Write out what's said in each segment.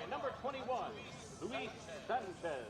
number 21, Luis Sanchez.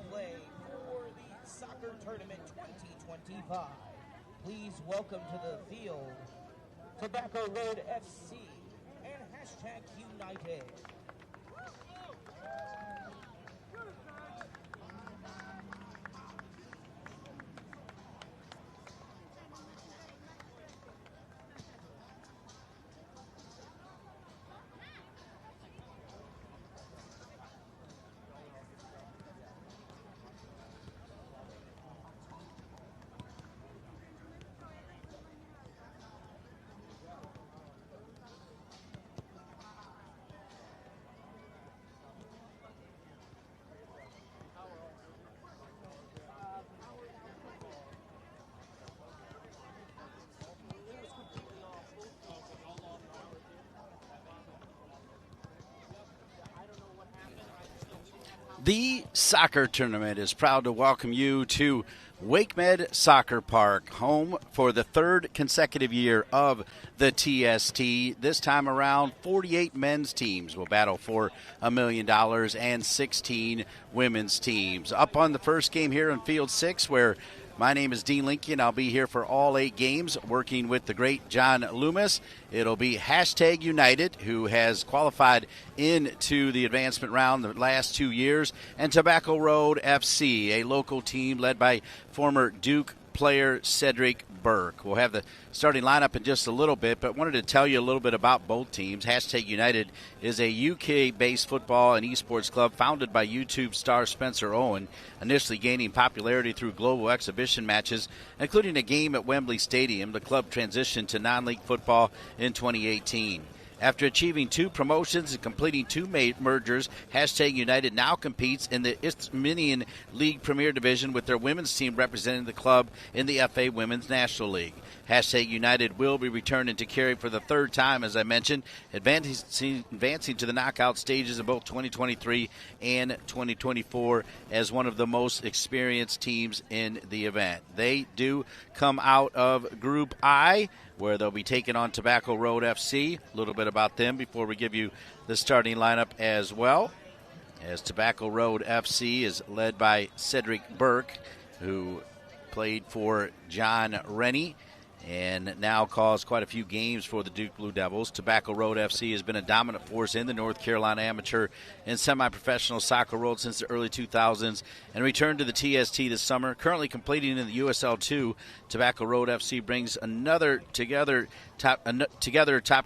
Play for the Soccer Tournament 2025. Please welcome to the field Tobacco Road FC and hashtag United. The soccer tournament is proud to welcome you to WakeMed Soccer Park, home for the third consecutive year of the TST. This time around, 48 men's teams will battle for $1 million and 16 women's teams. Up on the first game here in Field 6, where my name is Dean Lincoln. I'll be here for all 8 games, working with the great John Loomis. It'll be hashtag United, who has qualified into the advancement round the last 2 years, and Tobacco Road FC, a local team led by former Duke player Cedric Burke. We'll have the starting lineup in just a little bit, but wanted to tell you a little bit about both teams. Hashtag United is a UK-based football and esports club founded by YouTube star Spencer Owen, initially gaining popularity through global exhibition matches, including a game at Wembley Stadium. The club transitioned to non-league football in 2018. After achieving 2 promotions and completing 2 mergers, Hashtag United now competes in the Isthmian League Premier Division with their women's team representing the club in the FA Women's National League. Hashtag United will be returning to Cary for the 3rd time, as I mentioned, advancing to the knockout stages of both 2023 and 2024 as one of the most experienced teams in the event. They do come out of Group I, where they'll be taking on Tobacco Road FC. A little bit about them before we give you the starting lineup as well. As Tobacco Road FC is led by Cedric Burke, who played for John Rennie and now calls quite a few games for the Duke Blue Devils. Tobacco Road FC has been a dominant force in the North Carolina amateur and semi-professional soccer world since the early 2000s and returned to the TST this summer. Currently completing in the USL2, Tobacco Road FC brings another top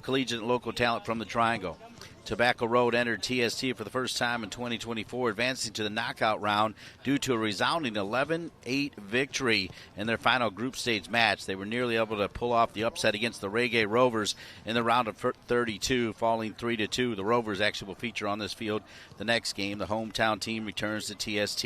collegiate and local talent from the Triangle. Tobacco Road entered TST for the first time in 2024, advancing to the knockout round due to a resounding 11-8 victory in their final group stage match. They were nearly able to pull off the upset against the Reggae Rovers in the round of 32, falling 3-2. The Rovers actually will feature on this field the next game. The hometown team returns to TST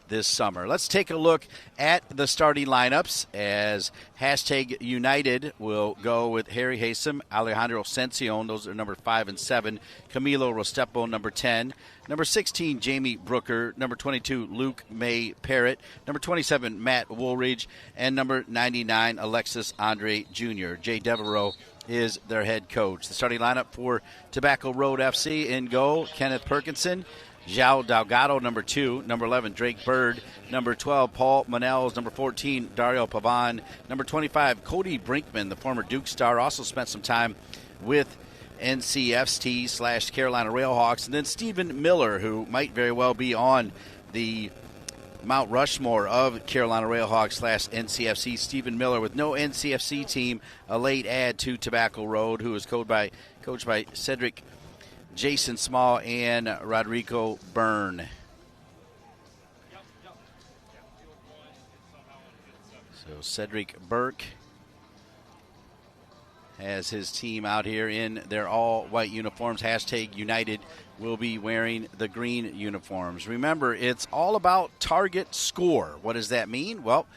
this summer. Let's take a look at the starting lineups as hashtag United will go with Harry Hasem, Alejandro Sencion, those are number 5 and 7, Camilo Rostepo, number 10, number 16, Jamie Brooker, number 22, Luke May Parrott, number 27, Matt Woolridge, and number 99, Alexis Andre Jr. Jay Devereaux is their head coach. The starting lineup for Tobacco Road FC: in goal, Kenneth Perkinson, João Delgado, number 2, number 11, Drake Bird, number 12, Paul Manels, number 14, Dario Pavan, number 25, Cody Brinkman, the former Duke star, also spent some time with NCFT/Carolina Railhawks, and then Stephen Miller, who might very well be on the Mount Rushmore of Carolina Railhawks/NCFC. Stephen Miller with no NCFC team, a late add to Tobacco Road, who is coached by Cedric Jason Small and Rodrigo Byrne. So Cedric Burke has his team out here in their all-white uniforms. Hashtag United will be wearing the green uniforms. Remember, it's all about target score. What does that mean? Well,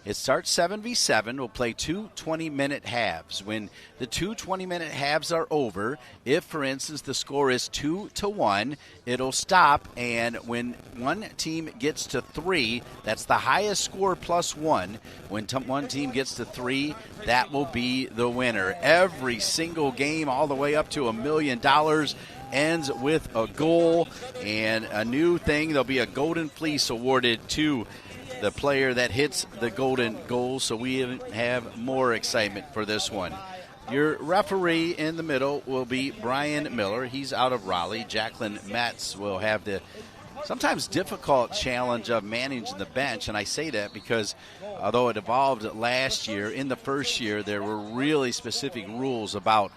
it starts 7v7. We'll play two 20-minute halves. When the two 20-minute halves are over, if, for instance, the score is 2-1, it'll stop, and when one team gets to 3, that's the highest score plus 1. When one team gets to 3, that will be the winner. Every single game, all the way up to $1 million, ends with a goal, and a new thing, there'll be a golden fleece awarded to the player that hits the golden goal, so we have more excitement for this one. Your referee in the middle will be Brian Miller. He's out of Raleigh. Jacqueline Metz will have the sometimes difficult challenge of managing the bench, and I say that because although it evolved last year, in the first year there were really specific rules about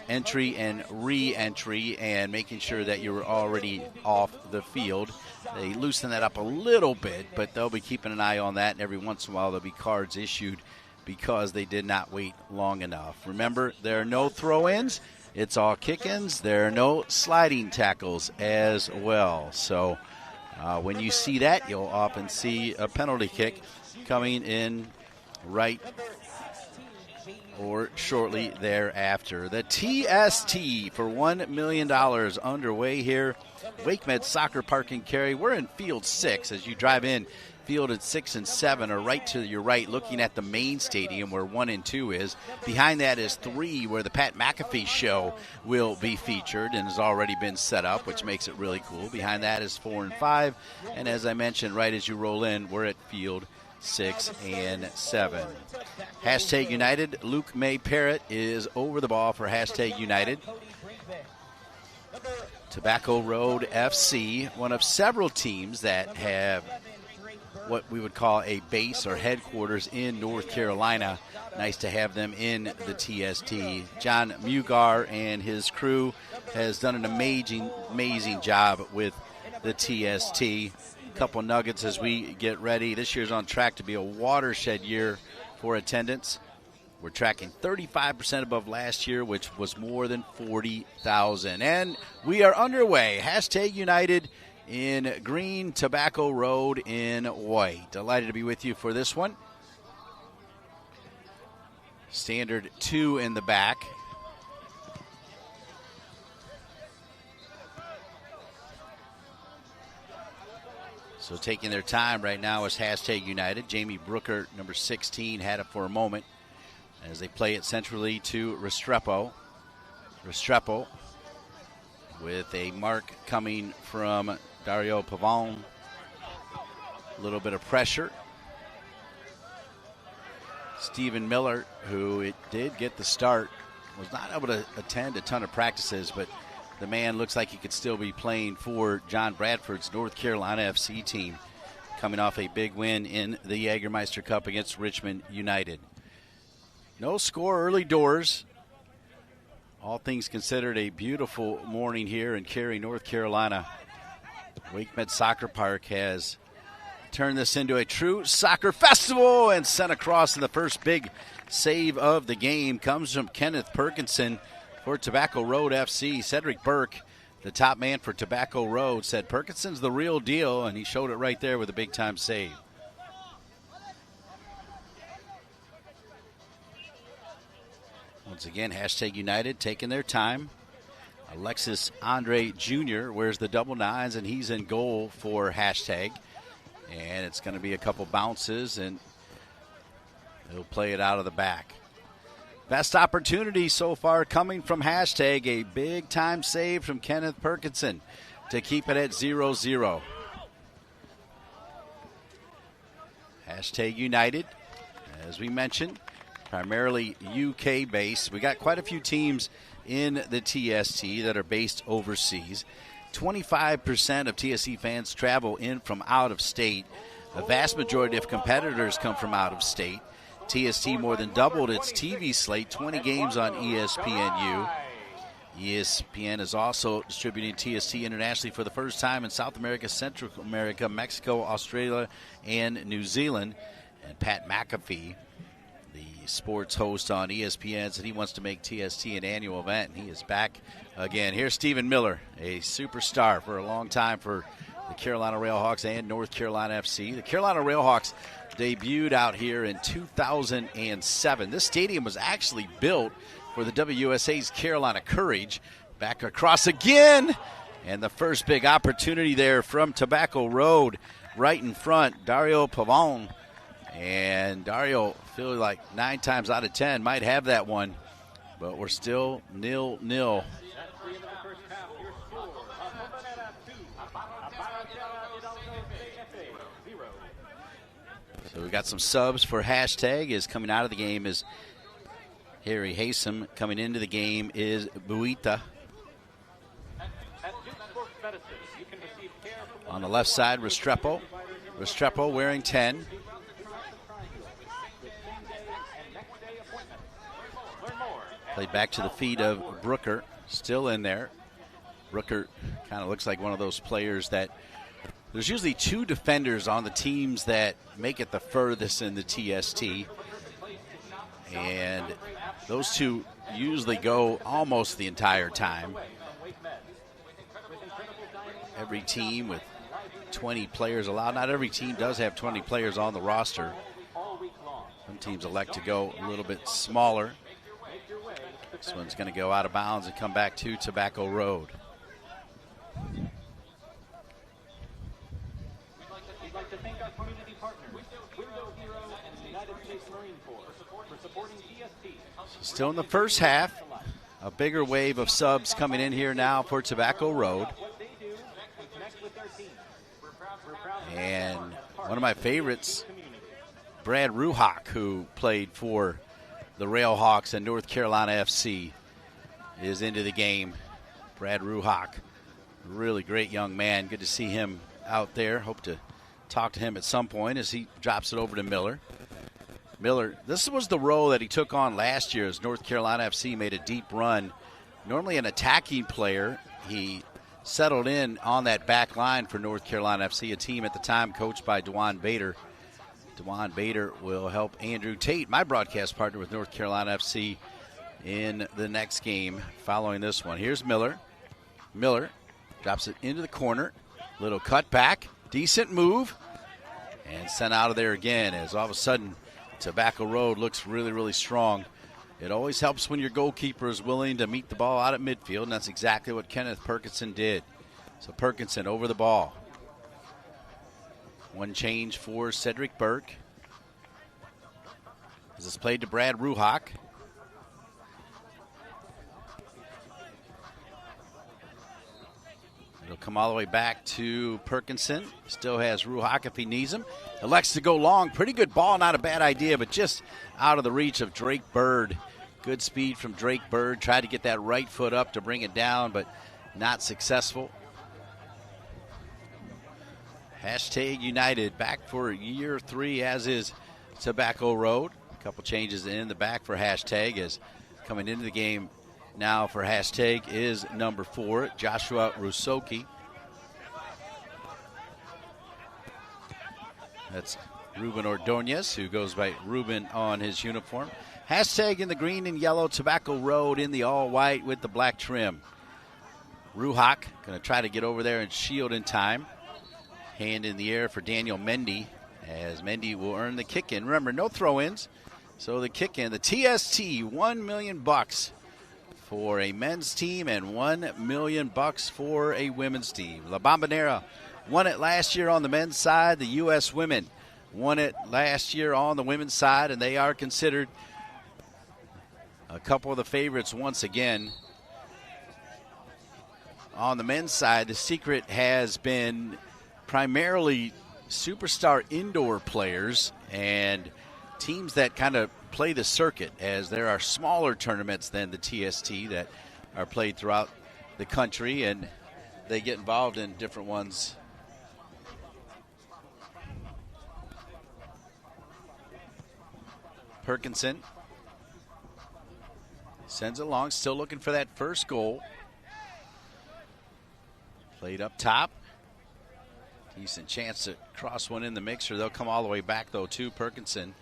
entry and re-entry and making sure that you were already off the field. They loosen that up a little bit, but they'll be keeping an eye on that, and every once in a while there'll be cards issued because they did not wait long enough. Remember, there are no throw-ins. It's all kick-ins. There are no sliding tackles as well. So when you see that, you'll often see a penalty kick coming in right or shortly thereafter. The TST for $1 million underway here. WakeMed Soccer Park in Cary. We're in Field 6 as you drive in. Fielded 6 and 7 are right to your right, looking at the main stadium where 1 and 2 is. Behind that is 3, where the Pat McAfee show will be featured and has already been set up, which makes it really cool. Behind that is 4 and 5. And as I mentioned, right as you roll in, we're at Field 6 and 7. Hashtag United. Luke May Parrott is over the ball for Hashtag United. Tobacco Road FC, one of several teams that have what we would call a base or headquarters in North Carolina. Nice to have them in the TST. John Mugar and his crew has done an amazing job with the TST. A couple nuggets as we get ready. This year's on track to be a watershed year for attendance. We're tracking 35% above last year, which was more than 40,000. And we are underway. Hashtag United in green, Tobacco Road in white. Delighted to be with you for this one. Standard 2 in the back. So taking their time right now is Hashtag United. Jamie Brooker, number 16, had it for a moment as they play it centrally to Restrepo. Restrepo with a mark coming from Dario Pavon. A little bit of pressure. Stephen Miller, who it did get the start, was not able to attend a ton of practices, but the man looks like he could still be playing for John Bradford's North Carolina FC team, coming off a big win in the Jägermeister Cup against Richmond United. No score early doors. All things considered, a beautiful morning here in Cary, North Carolina. WakeMed Soccer Park has turned this into a true soccer festival, and sent across in the first big save of the game comes from Kenneth Perkinson for Tobacco Road FC. Cedric Burke, the top man for Tobacco Road, said Perkinson's the real deal, and he showed it right there with a big-time save. Once again, hashtag United taking their time. Alexis Andre Jr. wears the double nines, and he's in goal for hashtag. And it's going to be a couple bounces, and he'll play it out of the back. Best opportunity so far coming from hashtag. A big-time save from Kenneth Perkinson to keep it at 0-0. Hashtag United, as we mentioned, primarily UK-based. We got quite a few teams in the TST that are based overseas. 25% of TST fans travel in from out of state. The vast majority of competitors come from out of state. TST more than doubled its TV slate, 20 games on ESPNU. ESPN is also distributing TST internationally for the first time in South America, Central America, Mexico, Australia, and New Zealand. And Pat McAfee, the sports host on ESPN, said he wants to make TST an annual event, and he is back again. Here's Stephen Miller, a superstar for a long time for the Carolina Railhawks and North Carolina FC. The Carolina Railhawks debuted out here in 2007. This stadium was actually built for the WUSA's Carolina Courage. Back across again, and the first big opportunity there from Tobacco Road right in front, Dario Pavon. And Dario, feel like 9 times out of 10 might have that one, but we're still 0-0. So we got some subs for hashtag. Is coming out of the game is Harry Haysom. Coming into the game is Buita. On the left side, Restrepo. Restrepo wearing 10. Played back to the feet of Brooker, still in there. Brooker kind of looks like one of those players that there's usually 2 defenders on the teams that make it the furthest in the TST. And those 2 usually go almost the entire time. Every team with 20 players allowed. Not every team does have 20 players on the roster. Some teams elect to go a little bit smaller. This one's going to go out of bounds and come back to Tobacco Road. We'd like to thank our community partners, Window Heroes and the United States Marine Corps, for supporting TST. Still in the first half, a bigger wave of subs coming in here now for Tobacco Road. And one of my favorites, Brad Ruhak, who played for the Railhawks and North Carolina FC, is into the game. Brad Ruhak, really great young man. Good to see him out there. Hope to talk to him at some point as he drops it over to Miller. Miller, this was the role that he took on last year as North Carolina FC made a deep run. Normally an attacking player, he settled in on that back line for North Carolina FC, a team at the time coached by Dewan Bader. Dewan Bader will help Andrew Tate, my broadcast partner with North Carolina FC, in the next game following this one. Here's Miller. Miller drops it into the corner. Little cutback. Decent move. And sent out of there again as all of a sudden Tobacco Road looks really, really strong. It always helps when your goalkeeper is willing to meet the ball out at midfield, and that's exactly what Kenneth Perkinson did. So Perkinson over the ball. One change for Cedric Burke. As it's played to Brad Ruhak. It'll come all the way back to Perkinson. Still has Ruhak if he needs him. Elects to go long. Pretty good ball, not a bad idea, but just out of the reach of Drake Bird. Good speed from Drake Bird. Tried to get that right foot up to bring it down, but not successful. Hashtag United back for year 3, as is Tobacco Road. A couple changes in the back for Hashtag, as coming into the game now for Hashtag is number 4, Joshua Rusoki. That's Ruben Ordonez, who goes by Ruben on his uniform. Hashtag in the green and yellow, Tobacco Road in the all-white with the black trim. Ruhak going to try to get over there and shield in time. Hand in the air for Daniel Mendy, as Mendy will earn the kick-in. Remember, no throw-ins, so the kick-in. The TST, $1 million for a men's team and $1 million for a women's team. La Bombonera won it last year on the men's side. The U.S. women won it last year on the women's side, and they are considered a couple of the favorites once again. On the men's side, the secret has been primarily superstar indoor players and teams that kind of play the circuit, as there are smaller tournaments than the TST that are played throughout the country, and they get involved in different ones. Perkinson sends it along, still looking for that first goal. Played up top. Decent chance to cross one in the mixer. They'll come all the way back, though, to Perkinson,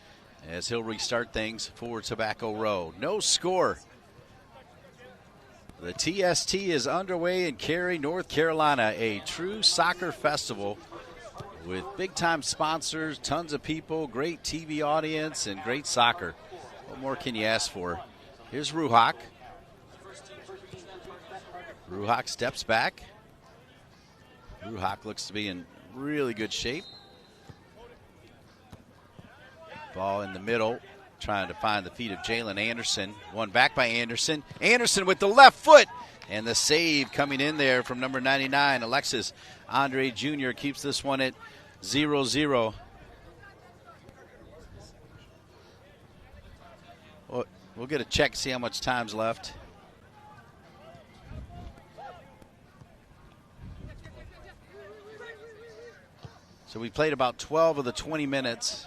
as he'll restart things for Tobacco Road. No score. The TST is underway in Cary, North Carolina, a true soccer festival with big-time sponsors, tons of people, great TV audience, and great soccer. What more can you ask for? Here's Ruhak. Ruhak steps back. Ruhak looks to be in really good shape. Ball in the middle, trying to find the feet of Jalen Anderson. One back by Anderson. Anderson with the left foot, and the save coming in there from number 99. Alexis Andre Jr. keeps this one at 0-0. We'll get a check, see how much time's left. So we played about 12 of the 20 minutes.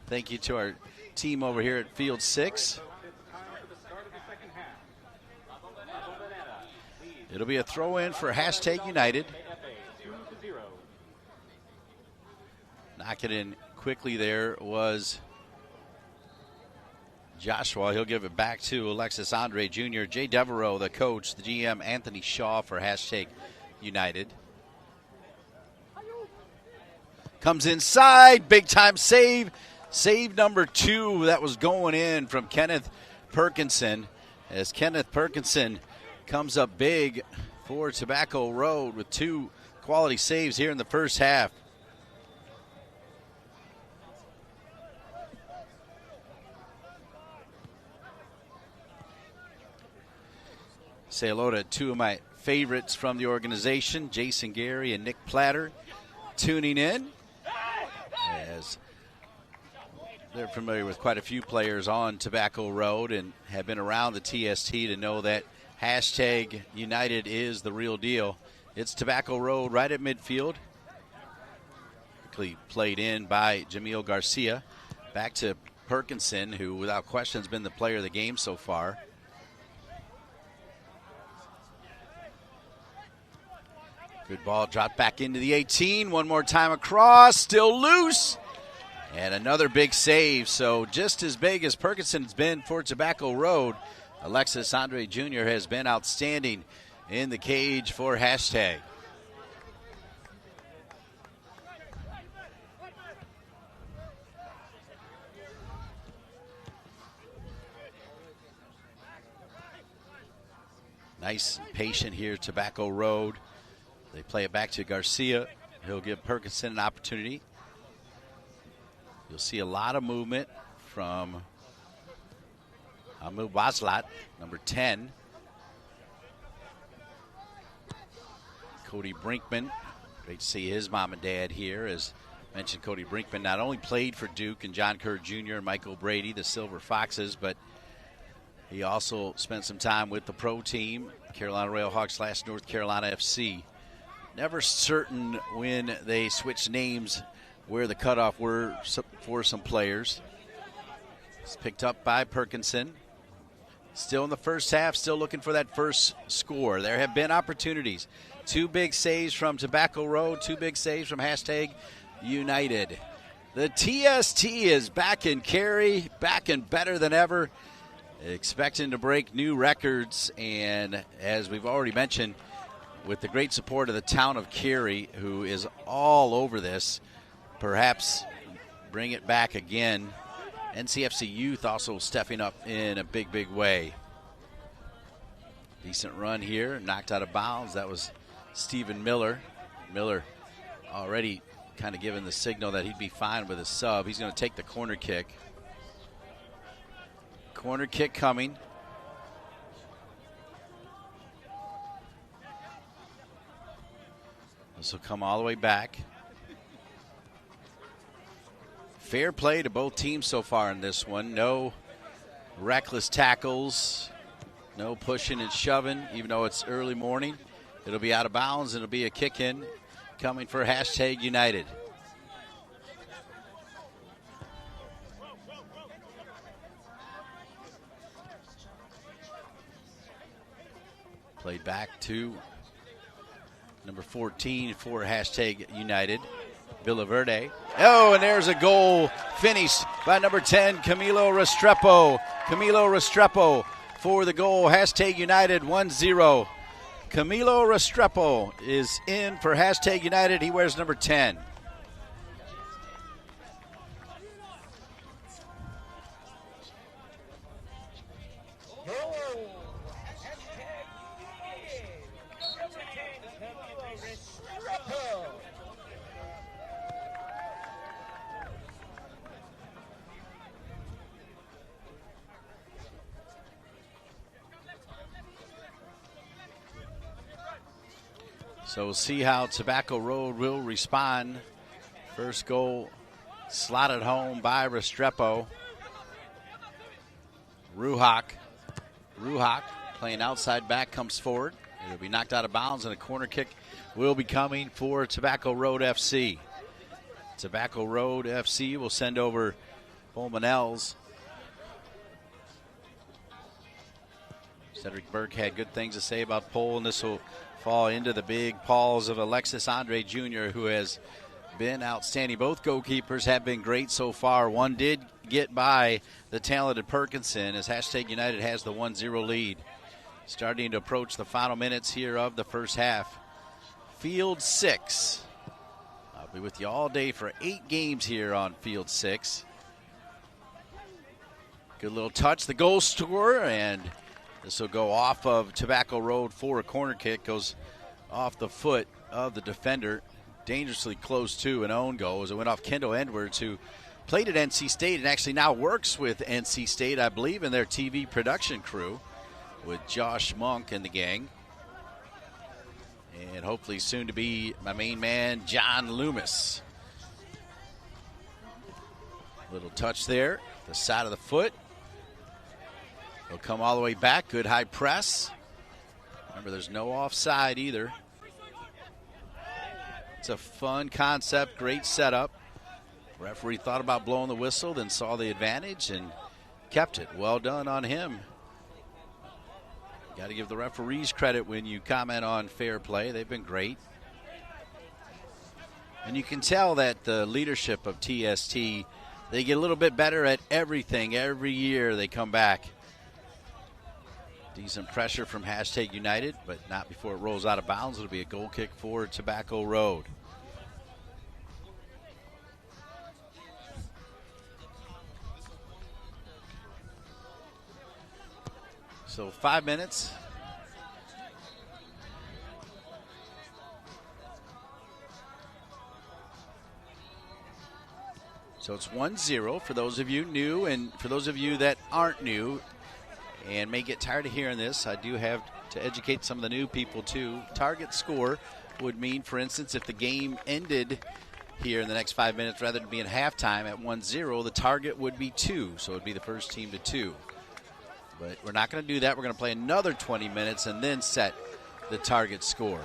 Thank you to our team over here at Field 6. It'll be a throw-in for Hashtag United. Knock it in quickly there was Joshua. He'll give it back to Alexis Andre Jr. Jay Devereaux, the coach, the GM, Anthony Shaw for Hashtag United. Comes inside, big-time save. Save number 2 that was going in from Kenneth Perkinson, as Kenneth Perkinson comes up big for Tobacco Road with 2 quality saves here in the first half. Say hello to 2 of my favorites from the organization, Jason Gary and Nick Platter, tuning in, as they're familiar with quite a few players on Tobacco Road and have been around the TST to know that Hashtag United is the real deal. It's Tobacco Road right at midfield. Quickly played in by Jamil Garcia. Back to Perkinson, who without question has been the player of the game so far. Good ball dropped back into the 18. One more time across, still loose. And another big save, so just as big as Perkinson's been for Tobacco Road, Alexis Andre Jr. has been outstanding in the cage for Hashtag. Nice and patient here, Tobacco Road. They play it back to Garcia. He'll give Perkinson an opportunity. You'll see a lot of movement from Amu Waslat, number 10. Cody Brinkman. Great to see his mom and dad here. As mentioned, Cody Brinkman not only played for Duke and John Kerr Jr. and Michael Brady, the Silver Foxes, but he also spent some time with the pro team, Carolina Railhawks / North Carolina FC. Never certain when they switched names where the cutoff were for some players. It's picked up by Perkinson. Still in the first half, still looking for that first score. There have been opportunities. 2 big saves from Tobacco Road, 2 big saves from #United. The TST is back in Cary, back and better than ever, expecting to break new records. And as we've already mentioned, with the great support of the town of Cary, who is all over this, perhaps bring it back again. NCFC Youth also stepping up in a big, big way. Decent run here, knocked out of bounds. That was Stephen Miller. Miller already kind of given the signal that he'd be fine with a sub. He's going to take the corner kick. Corner kick coming. This will come all the way back. Fair play to both teams so far in this one. No reckless tackles, no pushing and shoving, even though it's early morning. It'll be out of bounds. It'll be a kick in coming for #United. Played back to number 14 for #United. Villaverde. Oh, and there's a goal finished by number 10, Camilo Restrepo. Camilo Restrepo for the goal. #United 1-0. Camilo Restrepo is in for #United. He wears number 10. So we'll see how Tobacco Road will respond. First goal slotted home by Restrepo. Ruhak playing outside back comes forward. It'll be knocked out of bounds, and a corner kick will be coming for Tobacco Road FC. Tobacco Road FC will send over Bolmanels. Cedric Burke had good things to say about Pole, and this will fall into the big paws of Alexis Andre Jr., who has been outstanding. Both goalkeepers have been great so far. One did get by the talented Perkinson as #United has the 1-0 lead. Starting to approach the final minutes here of the first half. Field 6. I'll be with you all day for 8 games here on Field 6. Good little touch, the goal scorer, and this will go off of Tobacco Road for a corner kick. Goes off the foot of the defender. Dangerously close to an own goal as it went off Kendall Edwards, who played at NC State and actually now works with NC State, I believe, in their TV production crew with Josh Monk and the gang. And hopefully soon to be my main man, John Loomis. Little touch there, the side of the foot. He'll come all the way back. Good high press. Remember, there's no offside either. It's a fun concept, great setup. Referee thought about blowing the whistle, then saw the advantage and kept it. Well done on him. Got to give the referees credit when you comment on fair play. They've been great. And you can tell that the leadership of TST, they get a little bit better at everything. Every year they come back. Decent pressure from #United, but not before it rolls out of bounds. It'll be a goal kick for Tobacco Road. So 5 minutes. So it's 1-0 for those of you new, and for those of you that aren't new and may get tired of hearing this, I do have to educate some of the new people too. Target score would mean, for instance, if the game ended here in the next 5 minutes, rather than being halftime at 1-0, the target would be 2. So it would be the first team to 2. But we're not going to do that. We're going to play another 20 minutes and then set the target score.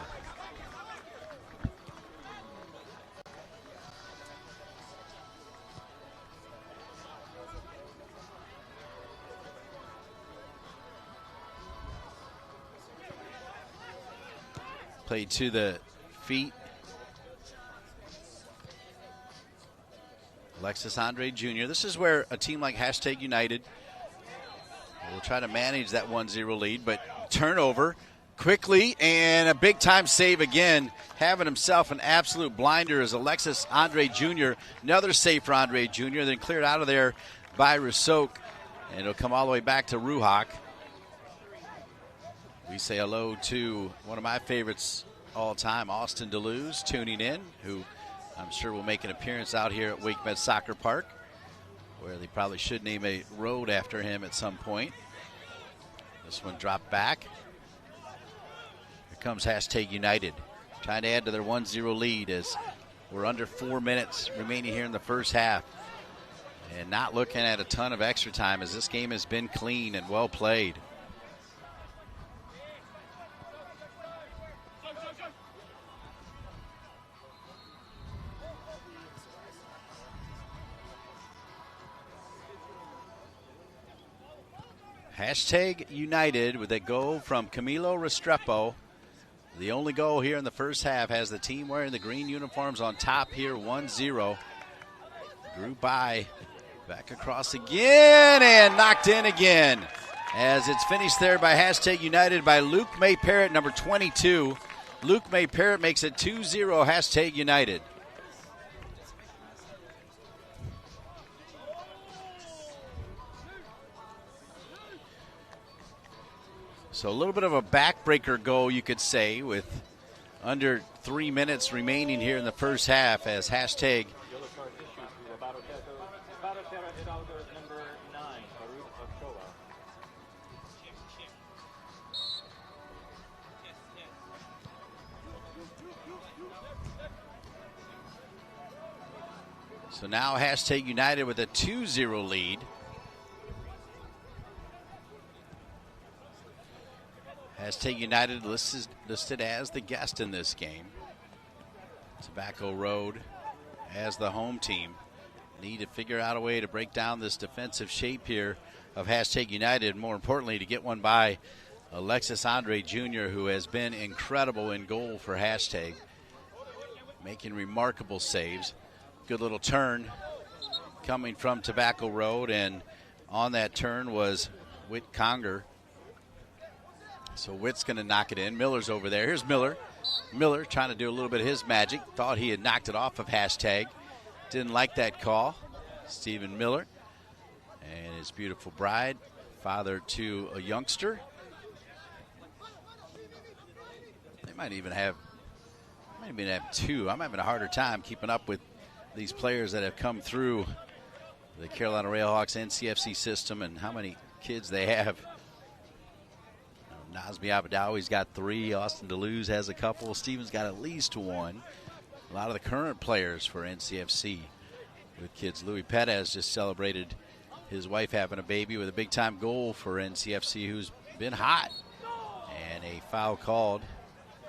Play to the feet. Alexis Andre Jr. This is where a team like Hashtag United will try to manage that 1-0 lead, but turnover quickly and a big-time save again. Having himself an absolute blinder is Alexis Andre Jr. Another save for Andre Jr. Then cleared out of there by Rousseau, and it'll come all the way back to Ruhak. We say hello to one of my favorites all time, Austin DeLuz, tuning in, who I'm sure will make an appearance out here at WakeMed Soccer Park, where they probably should name a road after him at some point. This one dropped back. Here comes Hashtag United, trying to add to their 1-0 lead as we're under 4 minutes remaining here in the first half. And not looking at a ton of extra time as this game has been clean and well played. Hashtag United with a goal from Camilo Restrepo. The only goal here in the first half has the team wearing the green uniforms on top here, 1-0. Drew by, back across again and knocked in again. As it's finished there by Hashtag United by Luke May Parrott, number 22. Luke May Parrott makes it 2-0 Hashtag United. So a little bit of a backbreaker goal, you could say, with under 3 minutes remaining here in the first half as Hashtag So now Hashtag United with a 2-0 lead. Hashtag United listed as the guest in this game. Tobacco Road as the home team. Need to figure out a way to break down this defensive shape here of Hashtag United. More importantly, to get one by Alexis Andre Jr., who has been incredible in goal for Hashtag, making remarkable saves. Good little turn coming from Tobacco Road, and on that turn was Whit Conger. So Witt's going to knock it in. Miller's over there. Here's Miller. Miller trying to do a little bit of his magic. Thought he had knocked it off of Hashtag. Didn't like that call. Stephen Miller and his beautiful bride, father to a youngster. They might even have two. I'm having a harder time keeping up with these players that have come through the Carolina Railhawks NCFC system and how many kids they have. Nazmi Abadawi's got 3. Austin DeLuz has a couple. Steven's got at least 1. A lot of the current players for NCFC with kids. Louis Perez just celebrated his wife having a baby with a big-time goal for NCFC, who's been hot. And a foul called.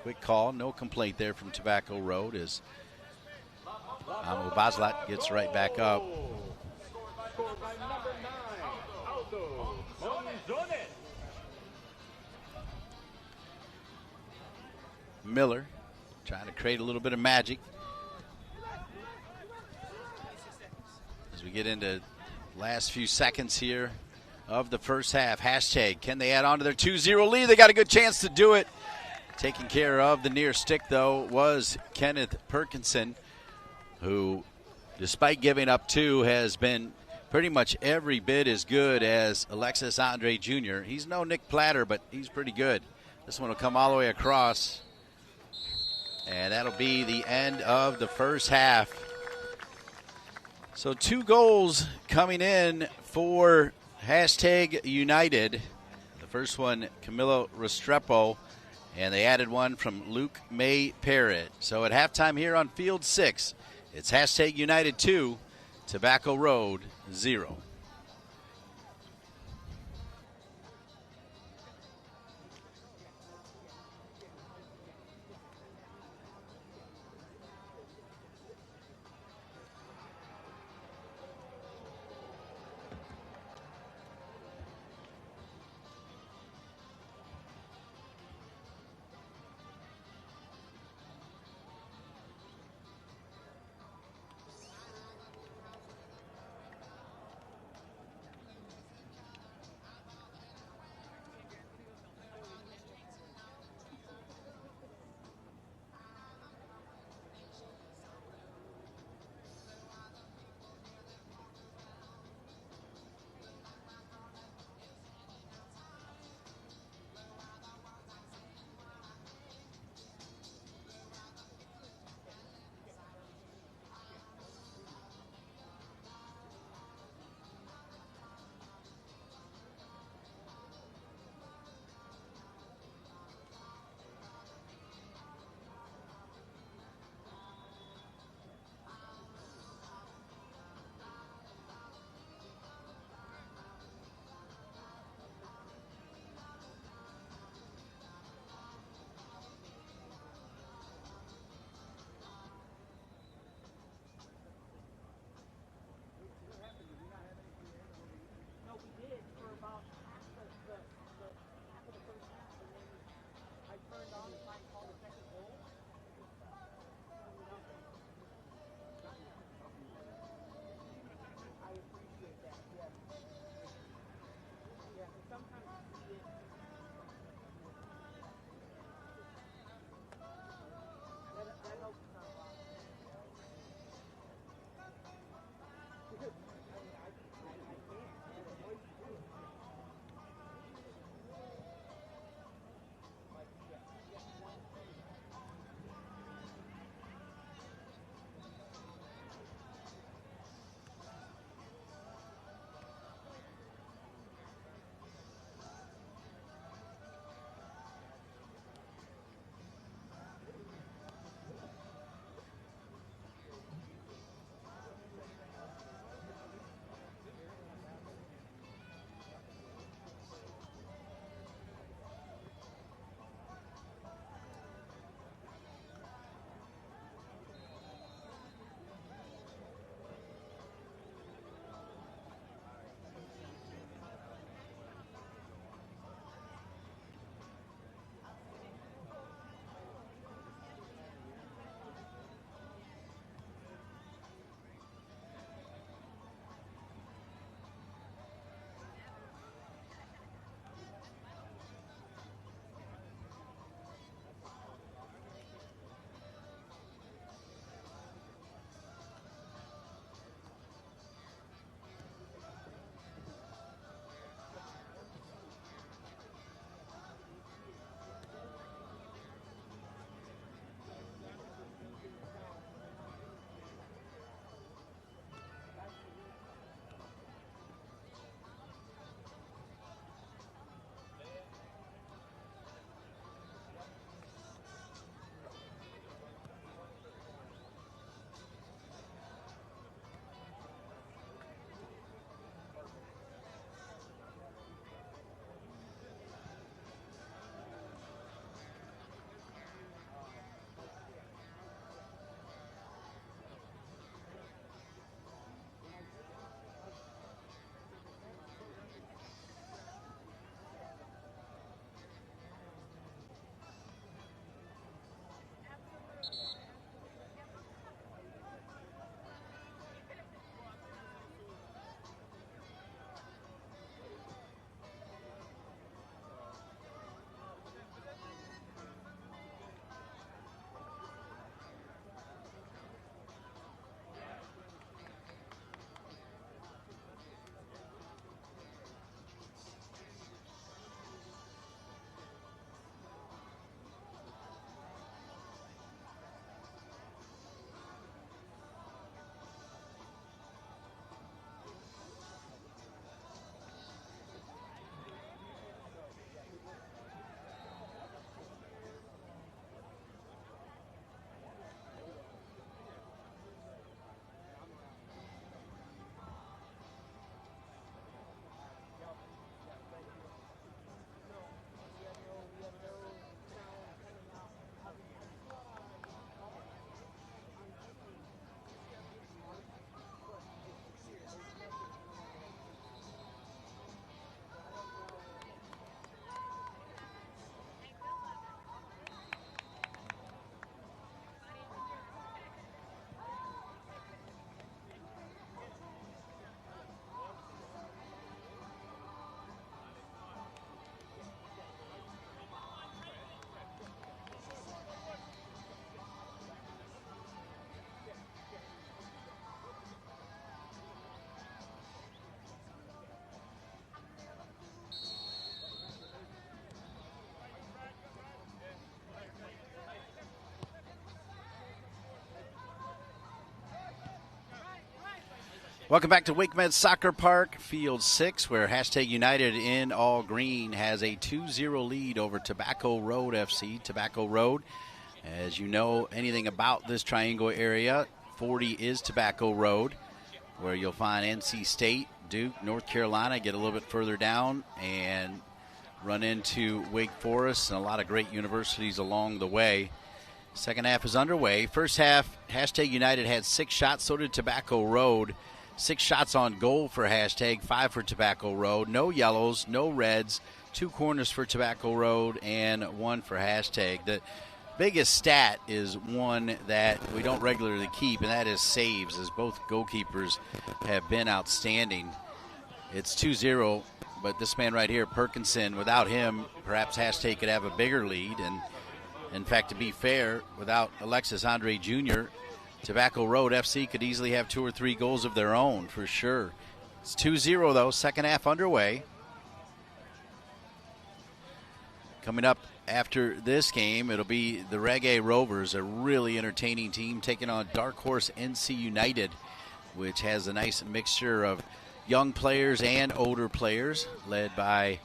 Quick call. No complaint there from Tobacco Road as Amo Baslat gets right back up. Miller trying to create a little bit of magic as we get into last few seconds here of the first half. Hashtag, can they add on to their 2-0 lead? They got a good chance to do it. Taking care of the near stick, though, was Kenneth Perkinson, who, despite giving up 2, has been pretty much every bit as good as Alexis Andre Jr. He's no Nick Platter, but he's pretty good. This one will come all the way across. And that'll be the end of the first half. So 2 goals coming in for Hashtag United. The first one, Camilo Restrepo, And they added one from Luke May Parrott. So at halftime here on Field 6, it's hashtag United 2, Tobacco Road 0. Welcome back to WakeMed Soccer Park, Field 6, where Hashtag United in all green has a 2-0 lead over Tobacco Road FC. Tobacco Road, as you know anything about this triangle area, 40 is Tobacco Road, where you'll find NC State, Duke, North Carolina, get a little bit further down and run into Wake Forest and a lot of great universities along the way. Second half is underway. First half, Hashtag United had 6 shots, so did Tobacco Road. 6 shots on goal for Hashtag, 5 for Tobacco Road. No yellows, no reds, 2 corners for Tobacco Road, and 1 for Hashtag. The biggest stat is one that we don't regularly keep, and that is saves, as both goalkeepers have been outstanding. It's 2-0, but this man right here, Perkinson, without him, perhaps Hashtag could have a bigger lead. And in fact, to be fair, without Alexis Andre Jr., Tobacco Road FC could easily have 2 or 3 goals of their own, for sure. It's 2-0, though. Second half underway. Coming up after this game, it'll be the Reggae Rovers, a really entertaining team, taking on Dark Horse NC United, which has a nice mixture of young players and older players, led by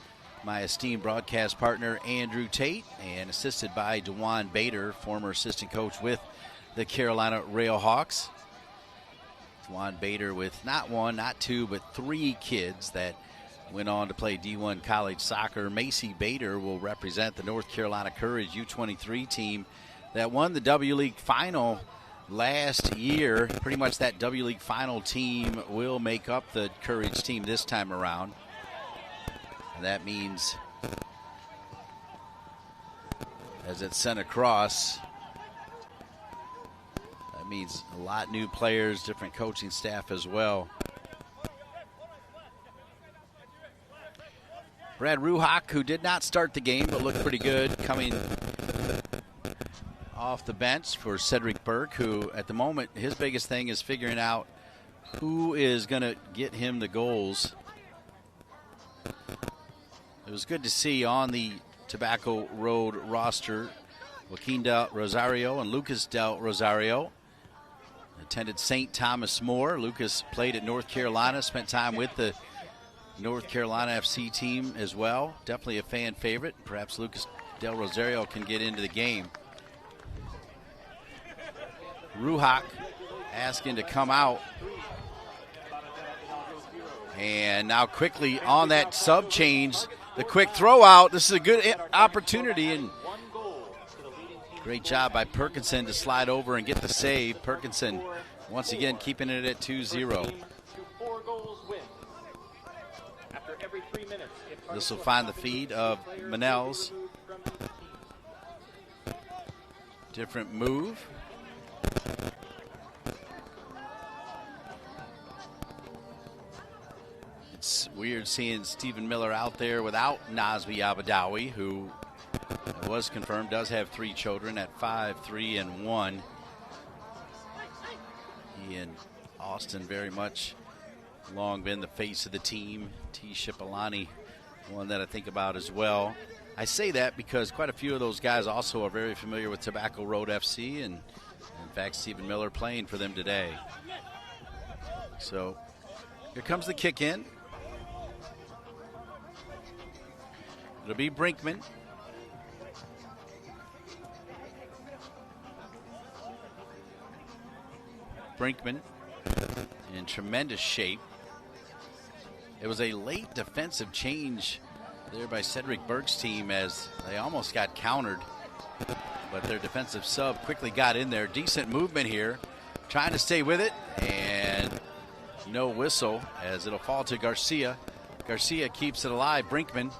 my esteemed broadcast partner, Andrew Tate, and assisted by DeJuan Bader, former assistant coach with the Carolina Railhawks. DeJuan Bader with not 1, not 2, but 3 kids that went on to play D1 college soccer. Macy Bader will represent the North Carolina Courage U23 team that won the W League final last year. Pretty much that W League final team will make up the Courage team this time around. And that means, as it's sent across, that means a lot new players, different coaching staff as well. Brad Ruhak, who did not start the game but looked pretty good, coming off the bench for Cedric Burke, who at the moment, his biggest thing is figuring out who is going to get him the goals. It was good to see on the Tobacco Road roster Joaquin Del Rosario and Lucas Del Rosario. Attended St. Thomas More. Lucas played at North Carolina, spent time with the North Carolina FC team as well. Definitely a fan favorite. Perhaps Lucas Del Rosario can get into the game. Ruhak asking to come out. And now quickly on that sub change, the quick throw out. This is a good opportunity, and great job by Perkinson to slide over and get the save. Perkinson once again keeping it at 2-0. This will find the feed of Manels. Different move. It's weird seeing Stephen Miller out there without Nazmi Abadawi, who was confirmed does have 3 children at 5, 3, and 1. He and Austin very much long been the face of the team. T. Shipalani, one that I think about as well. I say that because quite a few of those guys also are very familiar with Tobacco Road FC, and in fact Stephen Miller playing for them today. So here comes the kick in. It'll be Brinkman. Brinkman in tremendous shape. It was a late defensive change there by Cedric Burke's team as they almost got countered, but their defensive sub quickly got in there. Decent movement here, trying to stay with it, and no whistle as it'll fall to Garcia. Garcia keeps it alive. Brinkman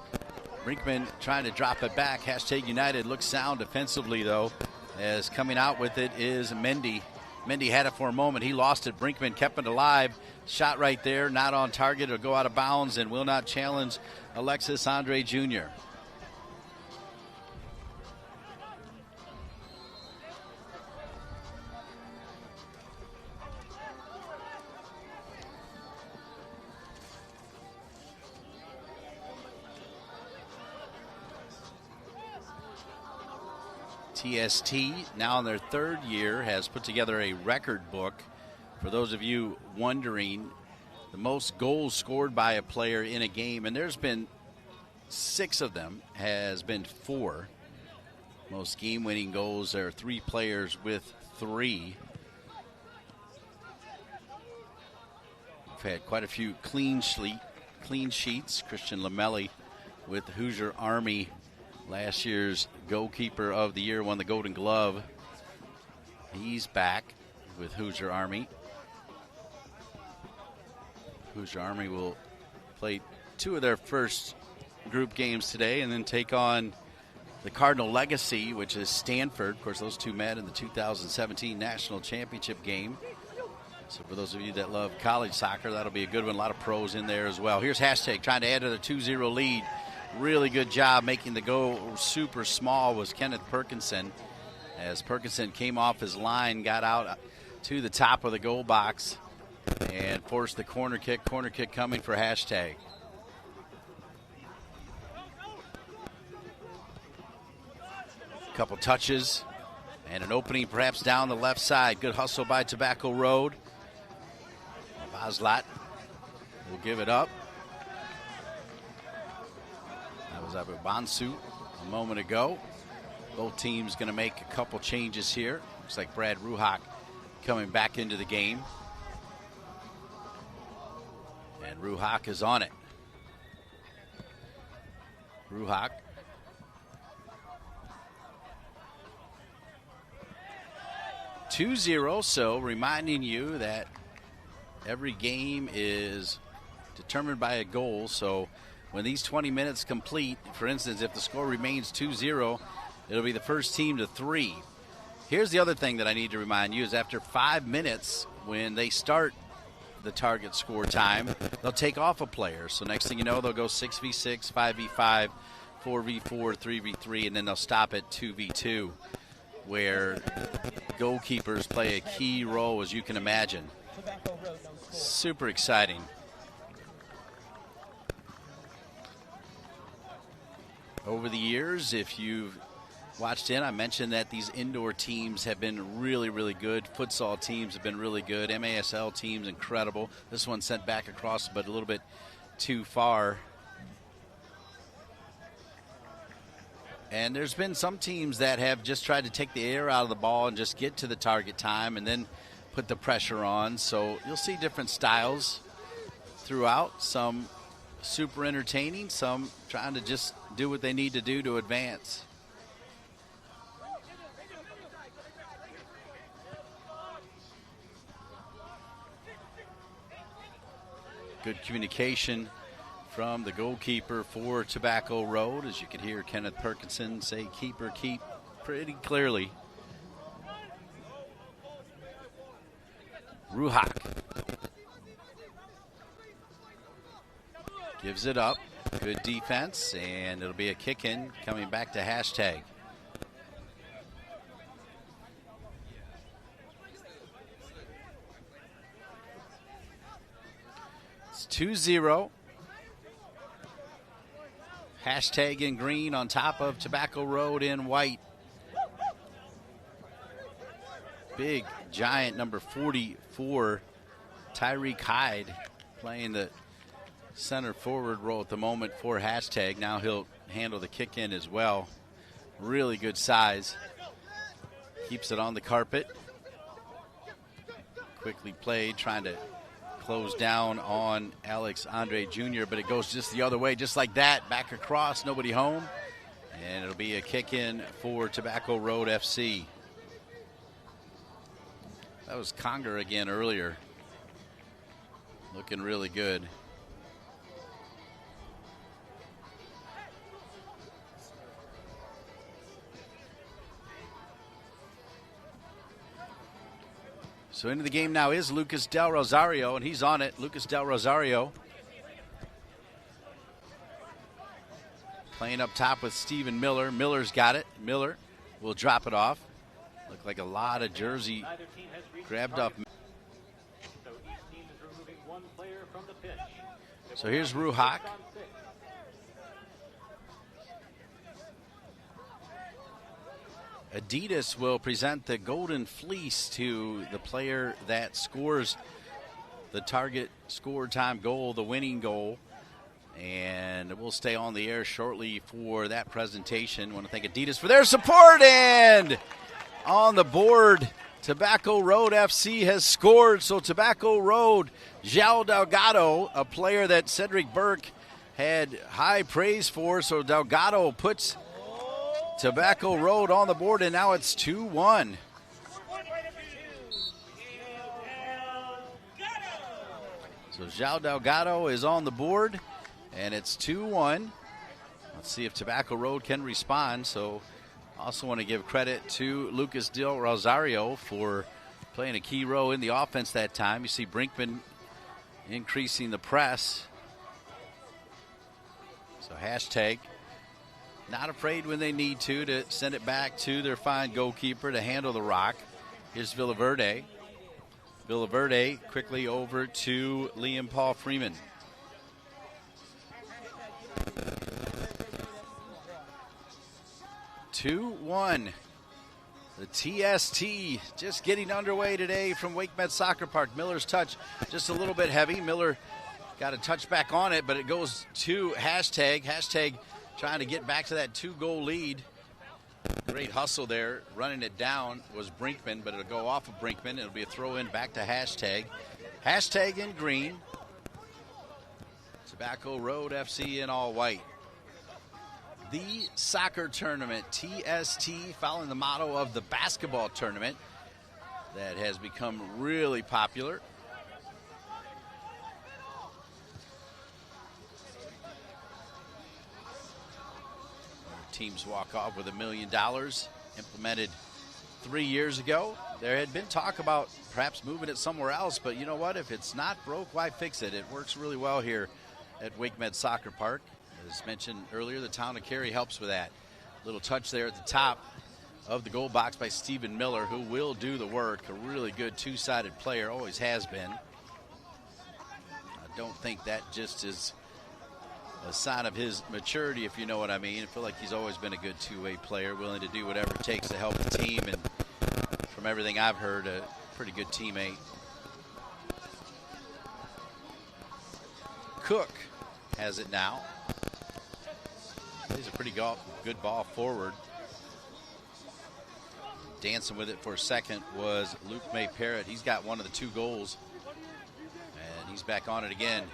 trying to drop it back. Hashtag United looks sound defensively, though, as coming out with it is Mendy. Mendy had it for a moment. He lost it. Brinkman kept it alive. Shot right there, not on target. It'll go out of bounds and will not challenge Alexis Andre Jr. TST, now in their 3rd year, has put together a record book. For those of you wondering, the most goals scored by a player in a game, and there's been 6 of them, has been 4. Most game-winning goals, there are 3 players with 3. We've had quite a few clean sheets. Christian Lamelli with the Hoosier Army, last year's goalkeeper of the year, won the Golden Glove. He's back with Hoosier Army. Hoosier Army will play 2 of their first group games today and then take on the Cardinal Legacy, which is Stanford. Of course, those 2 met in the 2017 National Championship game. So for those of you that love college soccer, that'll be a good one. A lot of pros in there as well. Here's Hashtag trying to add to the 2-0 lead. Really good job making the goal super small was Kenneth Perkinson. As Perkinson came off his line, got out to the top of the goal box and forced the corner kick. Corner kick coming for Hashtag. Couple touches and an opening perhaps down the left side. Good hustle by Tobacco Road. Baslat will give it up. That was Abu Bansu a moment ago. Both teams going to make a couple changes here. Looks like Brad Ruhak coming back into the game. And Ruhak is on it. Ruhak. (2-0), so reminding you that every game is determined by a goal. So when these 20 minutes complete, for instance, if the score remains 2-0, it'll be the first team to 3. Here's the other thing that I need to remind you is after 5 minutes, when they start the target score time, they'll take off a player. So next thing you know, they'll go 6v6, 5v5, 4v4, 3v3, and then they'll stop at 2v2, where goalkeepers play a key role, as you can imagine. Super exciting. Over the years, if you've watched in, I mentioned that these indoor teams have been really, really good. Futsal teams have been really good. MASL teams, incredible. This one sent back across, but a little bit too far. And there's been some teams that have just tried to take the air out of the ball and just get to the target time and then put the pressure on. So you'll see different styles throughout. Some super entertaining, some trying to just do what they need to do to advance. Good communication from the goalkeeper for Tobacco Road, as you can hear Kenneth Perkinson say keeper keep pretty clearly. Ruhak gives it up. Good defense, and it'll be a kick in coming back to Hashtag. It's 2-0. Hashtag in green on top of Tobacco Road in white. Big, giant number 44, Tyreek Hyde, playing the center forward role at the moment for Hashtag. Now he'll handle the kick in as well. Really good size. Keeps it on the carpet. Quickly played, trying to close down on Alex Andre Jr., but it goes just the other way, just like that. Back across, nobody home. And it'll be a kick in for Tobacco Road FC. That was Conger again earlier. Looking really good. So into the game now is Lucas Del Rosario, and he's on it. Lucas Del Rosario playing up top with Stephen Miller. Miller's got it. Miller will drop it off. Looked like a lot of jersey grabbed up. So each team is removing one player from the pitch. So here's Ruhak. Adidas will present the Golden Fleece to the player that scores the target score time goal, the winning goal. And we'll stay on the air shortly for that presentation. I want to thank Adidas for their support. And on the board, Tobacco Road FC has scored. So Tobacco Road, João Delgado, a player that Cedric Burke had high praise for. So Delgado puts Tobacco Road on the board, and now it's 2-1. So João Delgado is on the board, and it's 2-1. Let's see if Tobacco Road can respond. So also want to give credit to Lucas Del Rosario for playing a key role in the offense that time. You see Brinkman increasing the press. So hashtag not afraid when they need to send it back to their fine goalkeeper to handle the rock. Here's Villaverde. Villaverde quickly over to Liam Paul Freeman. (2-1). The TST just getting underway today from WakeMed Soccer Park. Miller's touch just a little bit heavy. Miller got a touch back on it, but it goes to hashtag. Hashtag trying to get back to that 2-goal lead. Great hustle there. Running it down was Brinkman, but it'll go off of Brinkman. It'll be a throw in back to hashtag. Hashtag in green. Tobacco Road FC in all white. The soccer tournament, TST, following the motto of the basketball tournament that has become really popular. Teams walk off with $1 million, implemented 3 years ago. There had been talk about perhaps moving it somewhere else, but you know what? If it's not broke, why fix it? It works really well here at WakeMed Soccer Park. As mentioned earlier, the town of Cary helps with that. Little touch there at the top of the goal box by Stephen Miller, who will do the work. A really good two-sided player, always has been. I don't think that just is a sign of his maturity, if you know what I mean. I feel like he's always been a good two-way player, willing to do whatever it takes to help the team, and from everything I've heard, a pretty good teammate. Cook has it now. Plays a pretty good ball forward. Dancing with it for a second was Luke May Parrott. He's got one of the 2 goals, and he's back on it again.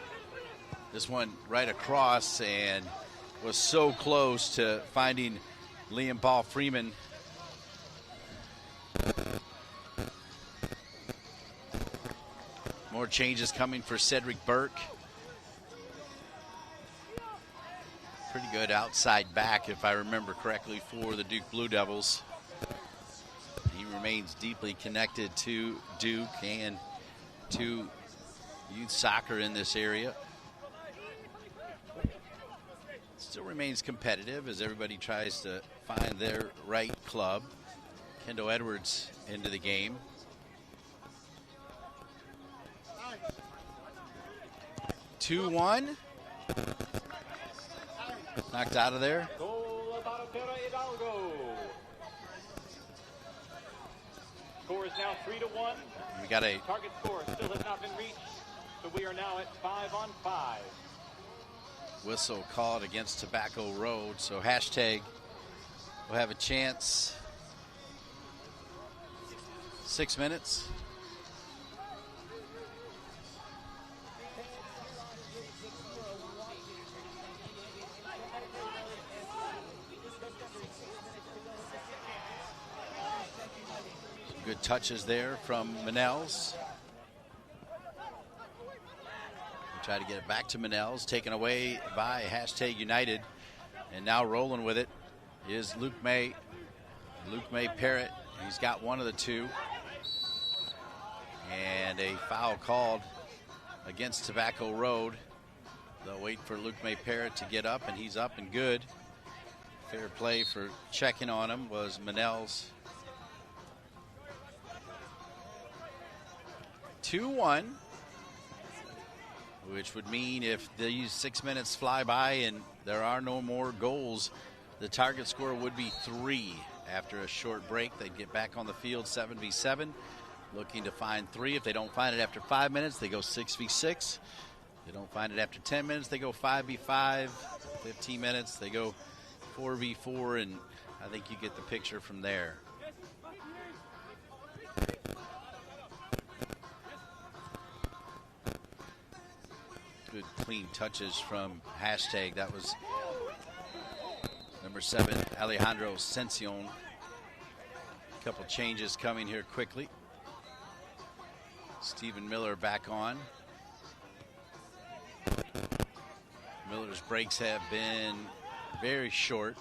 This one right across, and was so close to finding Liam Paul Freeman. More changes coming for Cedric Burke. Pretty good outside back, if I remember correctly, for the Duke Blue Devils. He remains deeply connected to Duke and to youth soccer in this area. Still remains competitive as everybody tries to find their right club. Kendall Edwards into the game. (2-1). Knocked out of there. Goal about Hidalgo. Score is now 3-1. We got a Target score still has not been reached, so we are now at 5-on-5. whistle called against Tobacco Road, so hashtag will have a chance. 6 minutes. Good touches there from Manels. Try to get it back to Manels, taken away by hashtag United, and now rolling with it is Luke May Parrott. He's got one of the 2, and a foul called against Tobacco Road. They'll wait for Luke May Parrott to get up, and he's up and good. Fair play for checking on him was Manels. 2-1, which would mean if these 6 minutes fly by and there are no more goals, the target score would be 3. After a short break, they'd get back on the field 7v7. looking to find 3. If they don't find it after 5 minutes, they go 6v6. If they don't find it after 10 minutes, they go 5v5. 15 minutes, they go 4v4, and I think you get the picture from there. Good clean touches from Hashtag. That was number 7, Alejandro Sencion. A couple changes coming here quickly. Stephen Miller back on. Miller's breaks have been very short,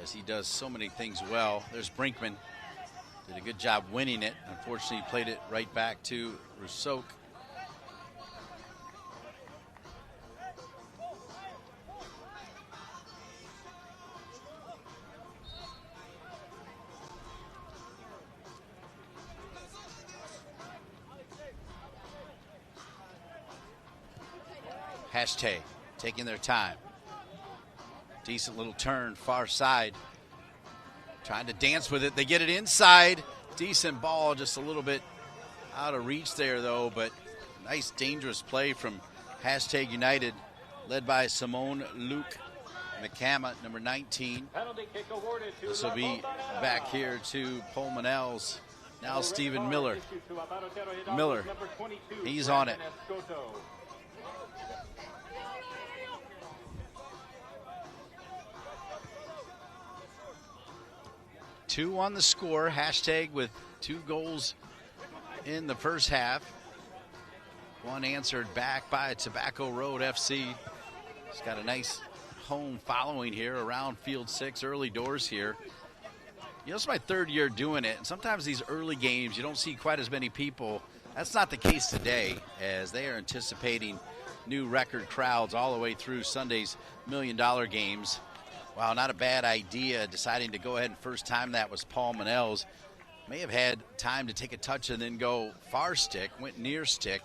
as he does so many things well. There's Brinkman. Did a good job winning it. Unfortunately, he played it right back to Rousseau. Hashtag taking their time. Decent little turn, far side. Trying to dance with it. They get it inside. Decent ball, just a little bit out of reach there, though. But nice, dangerous play from Hashtag United, led by Simone Luke McCama, number 19. This will be back here to Pulmonell's. Now Stephen Miller. Miller, he's on it. 2 on the score. Hashtag with 2 goals in the first half. 1 answered back by Tobacco Road FC. It's got a nice home following here around Field 6, early doors here. You know, it's my 3rd year doing it, and sometimes these early games, you don't see quite as many people. That's not the case today, as they are anticipating new record crowds all the way through Sunday's $1 million games. Wow, not a bad idea, deciding to go ahead and first time that was Paul Manel's. May have had time to take a touch and then go far stick, went near stick,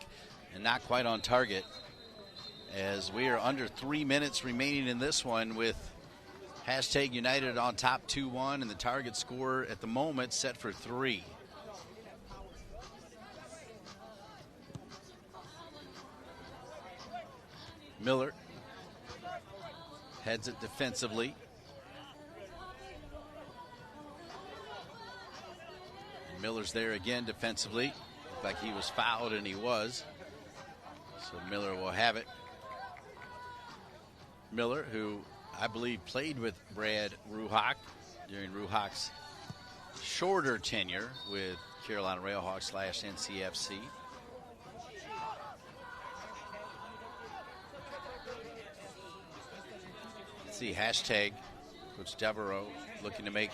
and not quite on target. As we are under 3 minutes remaining in this one, with Hashtag United on top 2-1, and the target score at the moment set for 3. Miller heads it defensively. And Miller's there again defensively. Looked like he was fouled, and he was. So Miller will have it. Miller, who I believe played with Brad Ruhak during Ruhak's shorter tenure with Carolina Railhawks / NCFC. See Hashtag, Coach Devereaux looking to make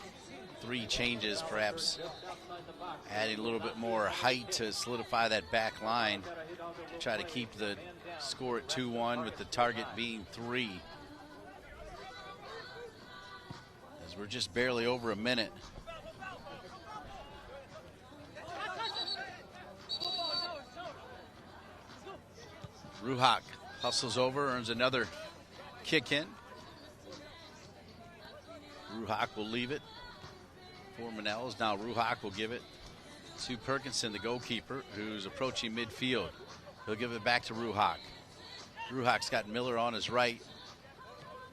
3 changes, perhaps adding a little bit more height to solidify that back line, to try to keep the score at 2-1 with the target being 3. As we're just barely over a minute. Ruhak hustles over, earns another kick in. Ruhak will leave it for Manel's. Now Ruhak will give it to Perkinson, the goalkeeper, who's approaching midfield. He'll give it back to Ruhak. Ruhak's got Miller on his right.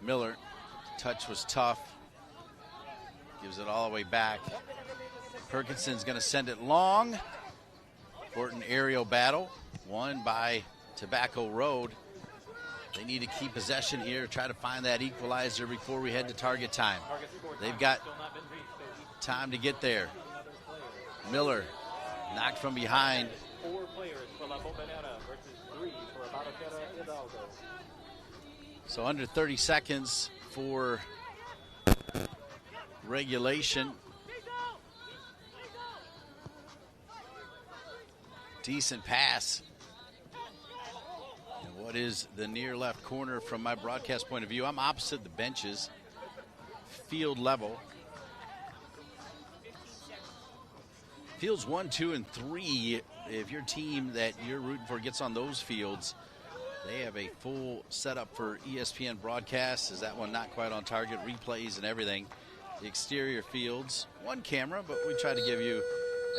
Miller, touch was tough. Gives it all the way back. Perkinson's going to send it long. Important aerial battle, won by Tobacco Road. They need to keep possession here, try to find that equalizer before we head to target time. They've got time to get there. Miller knocked from behind. 4 players for La Bombonera versus 3 for Abarotera Hidalgo. So under 30 seconds for regulation. Decent pass. And what is the near left corner from my broadcast point of view? I'm opposite the benches, field level. Fields 1, 2, and 3, if your team that you're rooting for gets on those fields, they have a full setup for ESPN broadcasts. Is that one not quite on target? Replays and everything. The exterior fields, 1 camera, but we try to give you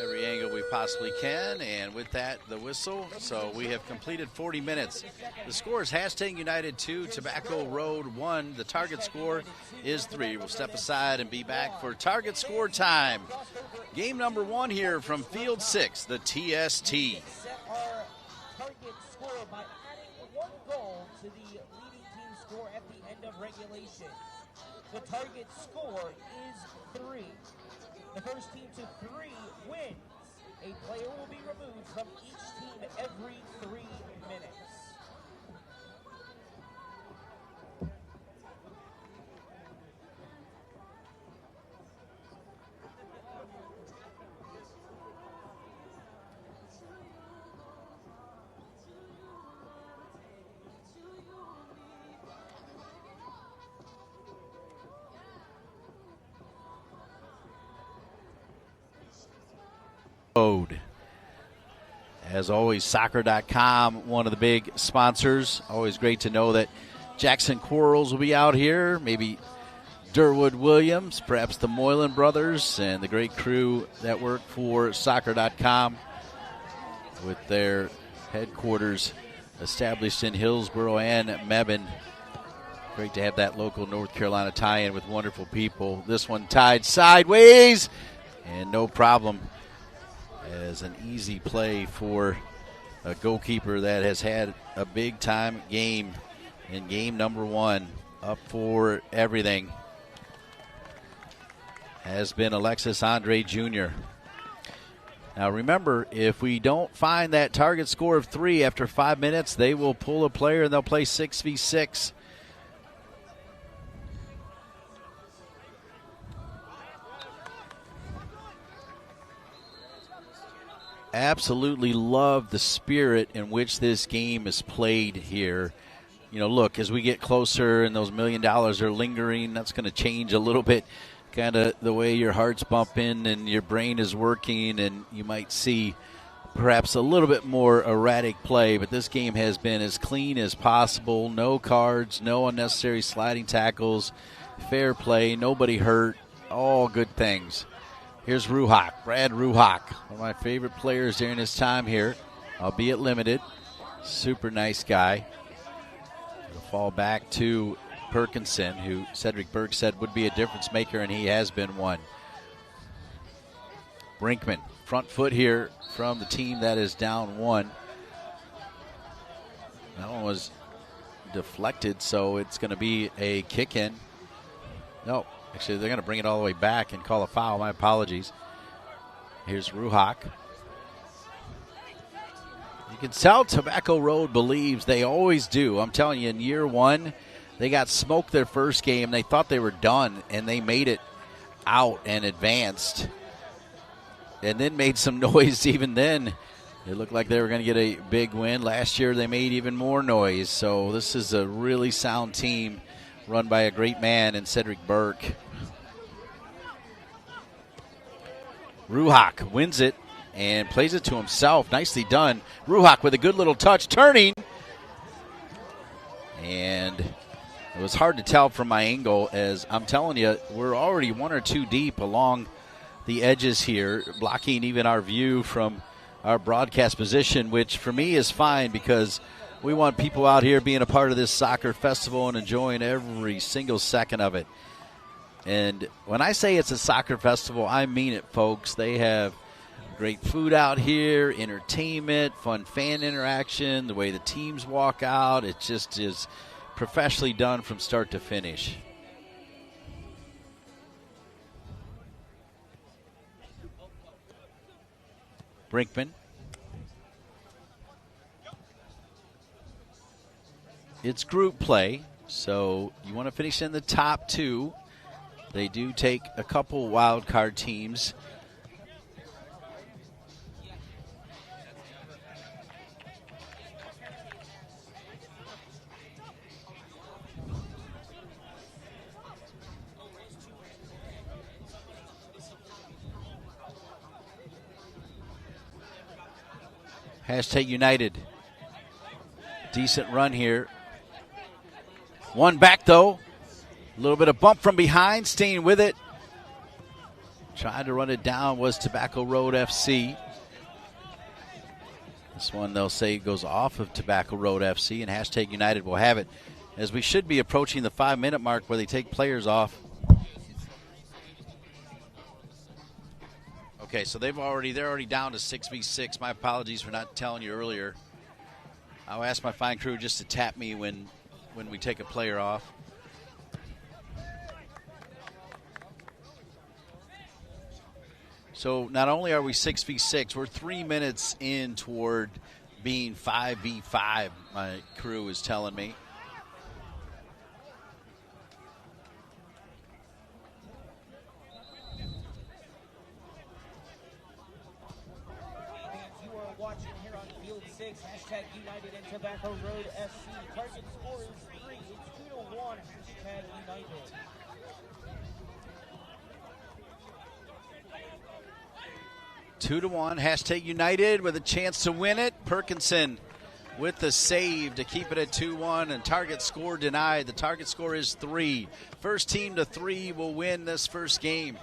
every angle we possibly can, and with that, the whistle. So we have completed 40 minutes. The score is Hastings United 2, Tobacco Road 1. The target score is 3. We'll step aside and be back for target score time. Game number 1 here from Field 6, the TST. Set our target score by adding 1 goal to the leading team score at the end of regulation. The target score is 3. The first team to 3 wins. A player will be removed from each team every 3 minutes. As always, soccer.com, one of the big sponsors. Always great to know that Jackson Quarles will be out here, maybe Durwood Williams, perhaps the Moylan brothers, and the great crew that work for soccer.com with their headquarters established in Hillsborough and Mebane. Great to have that local North Carolina tie-in with wonderful people. This one tied sideways, and no problem. As an easy play for a goalkeeper that has had a big-time game in game number 1, up for everything, has been Alexis Andre Jr. Now remember, if we don't find that target score of 3 after 5 minutes, they will pull a player and they'll play 6v6. Absolutely love the spirit in which this game is played here. You know, look, as we get closer and those $1 million are lingering, that's going to change a little bit, kind of the way your heart's bumping and your brain is working, and you might see perhaps a little bit more erratic play, but this game has been as clean as possible. No cards, no unnecessary sliding tackles, fair play, nobody hurt, all good things. Here's Ruhak, Brad Ruhak, one of my favorite players during his time here, albeit limited. Super nice guy. It'll fall back to Perkinson, who Cedric Burke said would be a difference maker, and he has been one. Brinkman, front foot here from the team that is down 1. That one was deflected, so it's going to be a kick in. No. Actually, they're going to bring it all the way back and call a foul. My apologies. Here's Ruhak. You can tell Tobacco Road believes, they always do. I'm telling you, in year 1, they got smoked their first game. They thought they were done, and they made it out and advanced. And then made some noise even then. It looked like they were going to get a big win. Last year, they made even more noise. So this is a really sound team run by a great man in Cedric Burke. Ruhak wins it and plays it to himself. Nicely done. Ruhak with a good little touch, turning. And it was hard to tell from my angle, as I'm telling you, we're already 1 or 2 deep along the edges here, blocking even our view from our broadcast position, which for me is fine because we want people out here being a part of this soccer festival and enjoying every single second of it. And when I say it's a soccer festival, I mean it, folks. They have great food out here, entertainment, fun fan interaction, the way the teams walk out. It just is professionally done from start to finish. Brinkman. It's group play, so you want to finish in the top 2. They do take a couple wild card teams. Hashtag United. Decent run here. One back, though. A little bit of bump from behind, staying with it. Trying to run it down was Tobacco Road FC. This one they'll say goes off of Tobacco Road FC, and Hashtag United will have it, as we should be approaching the 5-minute mark where they take players off. Okay, so they're already down to 6v6. My apologies for not telling you earlier. I'll ask my fine crew just to tap me when we take a player off. So not only are we 6v6, we're 3 minutes in toward being 5v5, my crew is telling me. You are watching here on Field 6, Hashtag United and Tobacco Road FC. Target score is 3. It's 2-1, Hashtag United. 2-1, Hashtag United with a chance to win it. Perkinson with the save to keep it at 2-1, and target score denied. The target score is 3. First team to 3 will win this first game.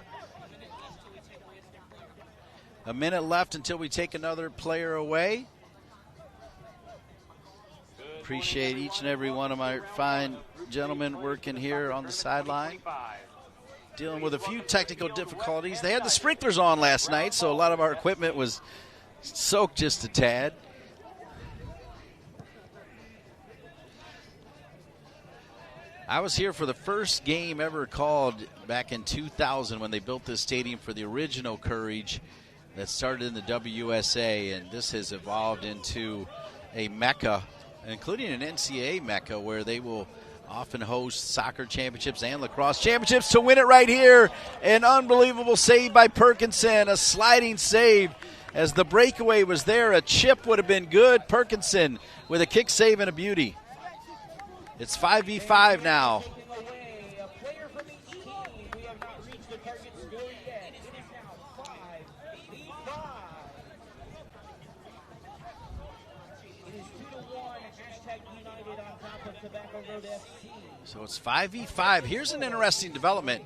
A minute left until we take another player away. Appreciate each and every one of my fine gentlemen working here on the sideline. Dealing with a few technical difficulties. They had the sprinklers on last night, so a lot of our equipment was soaked just a tad. I was here for the first game ever called back in 2000 when they built this stadium for the original Courage that started in the WSA, and this has evolved into a mecca, including an NCAA mecca, where they will often host soccer championships and lacrosse championships. To win it right here, an unbelievable save by Perkinson, a sliding save. As the breakaway was there, a chip would have been good. Perkinson with a kick save and a beauty. It's 5v5 now. So it's 5v5. Here's an interesting development,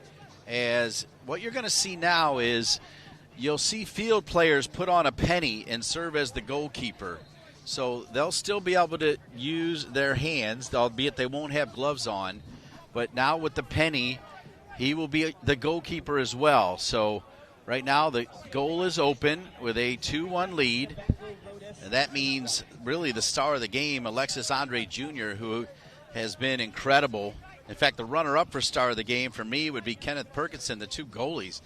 as what you're going to see now is you'll see field players put on a penny and serve as the goalkeeper. So they'll still be able to use their hands, albeit they won't have gloves on. But now with the penny, he will be the goalkeeper as well. So right now the goal is open with a 2-1 lead. And that means really the star of the game, Alexis Andre Jr., who has been incredible. In fact, the runner-up for star of the game for me would be Kenneth Perkinson, the two goalies.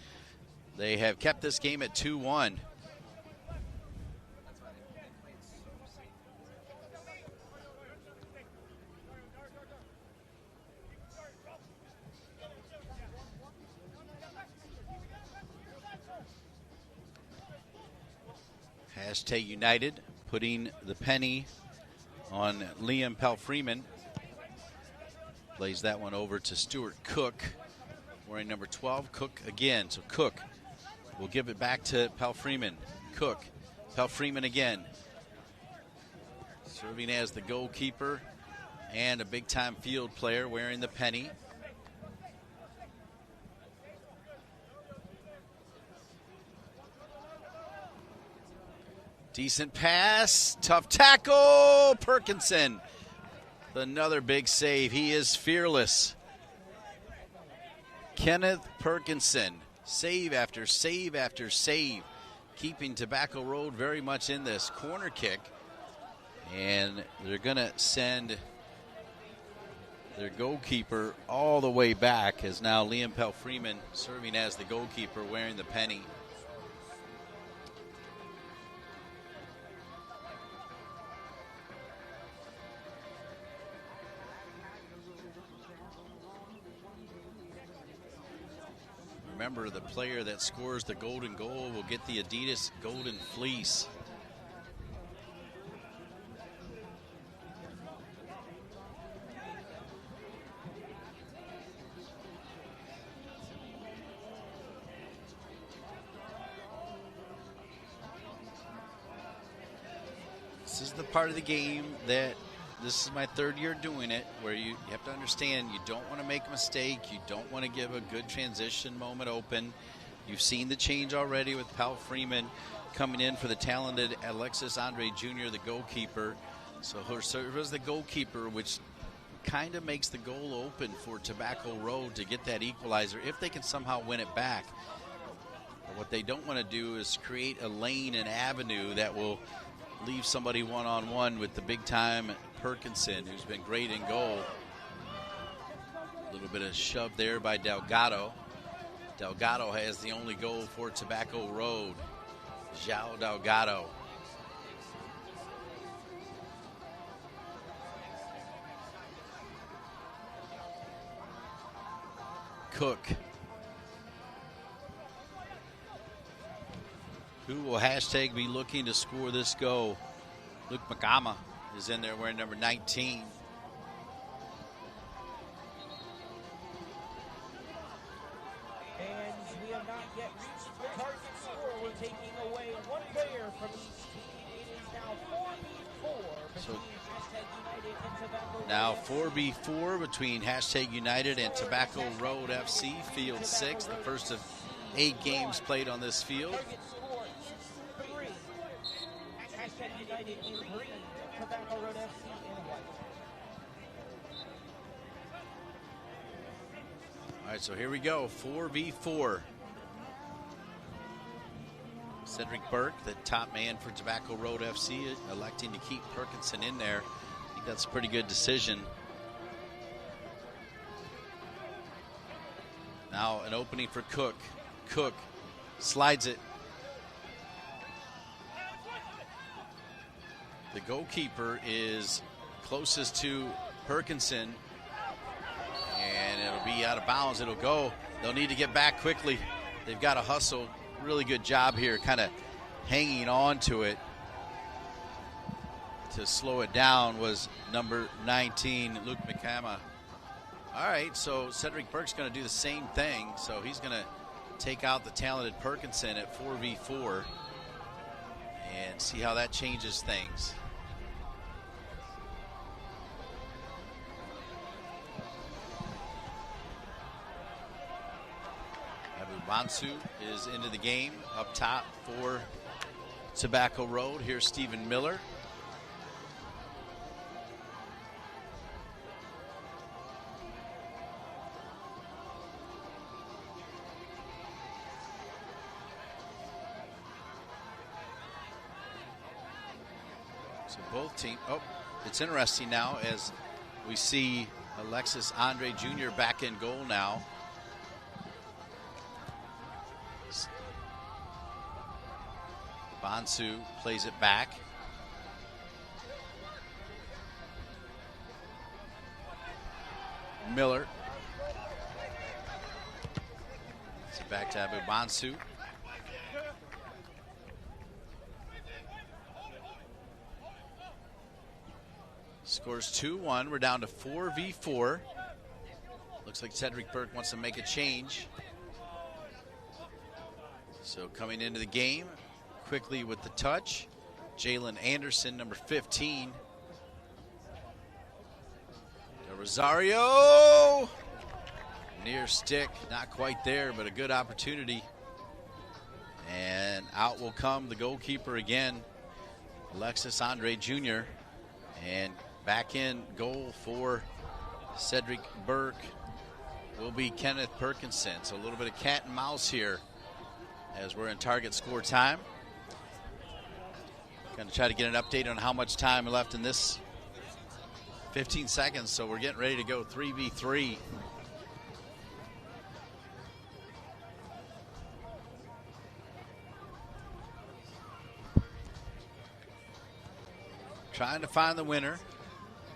They have kept this game at 2-1. Hashtag United putting the penny on Liam Pelfreeman. Plays that one over to Stuart Cook, wearing number 12. Cook again. So Cook will give it back to Pelfreeman. Cook, Pelfreeman again. Serving as the goalkeeper and a big-time field player wearing the penny. Decent pass, tough tackle, Perkinson. Another big save. He is fearless. Kenneth Perkinson, save after save after save, keeping Tobacco Road very much in this. Corner kick, and they're going to send their goalkeeper all the way back, as now Liam Pelfreeman serving as the goalkeeper wearing the penny. Remember, the player that scores the golden goal will get the Adidas Golden Fleece. This is the part of the game that, this is my third year doing it, where you have to understand you don't want to make a mistake. You don't want to give a good transition moment open. You've seen the change already with Pal Freeman coming in for the talented Alexis Andre Jr., the goalkeeper. So her serve as the goalkeeper, which kind of makes the goal open for Tobacco Road to get that equalizer if they can somehow win it back. But what they don't want to do is create a lane and avenue that will leave somebody one-on-one with the big-time Perkinson, who's been great in goal. A little bit of shove there by Delgado. Delgado has the only goal for Tobacco Road. João Delgado. Cook. Who will hashtag be looking to score this goal? Luke Makama is in there wearing number 19. And we have not yet reached the target score. We're taking away one player from each team. It is now 4v4 between Hashtag United and Tobacco Road. Now 4v4 between Hashtag United and Tobacco Road FC, Field 6, the first of 8 games played on this field. Target score 3. Hashtag United in green, Tobacco Road FC in white. All right, so here we go, 4v4. Cedric Burke, the top man for Tobacco Road FC, electing to keep Perkinson in there. I think that's a pretty good decision. Now an opening for Cook. Cook slides it. The goalkeeper is closest to Perkinson, and it'll be out of bounds. It'll go. They'll need to get back quickly. They've got to hustle. Really good job here, kind of hanging on to it. To slow it down was number 19, Luke McCama. All right, so Cedric Burke's going to do the same thing. So he's going to take out the talented Perkinson at 4v4 and see how that changes things. Bansu is into the game up top for Tobacco Road. Here's Stephen Miller. So both teams, oh, it's interesting now as we see Alexis Andre Jr. back in goal now. Bansu plays it back. Miller. It's back to Abu Bansu. Scores 2-1. We're down to 4v4. Looks like Cedric Burke wants to make a change. So coming into the game quickly with the touch, Jalen Anderson, number 15. Rosario, near stick, not quite there, but a good opportunity. And out will come the goalkeeper again, Alexis Andre Jr. And back in goal for Cedric Burke will be Kenneth Perkinson. So a little bit of cat and mouse here as we're in target score time. Going to try to get an update on how much time left in this 15 seconds. So we're getting ready to go 3v3. Trying to find the winner.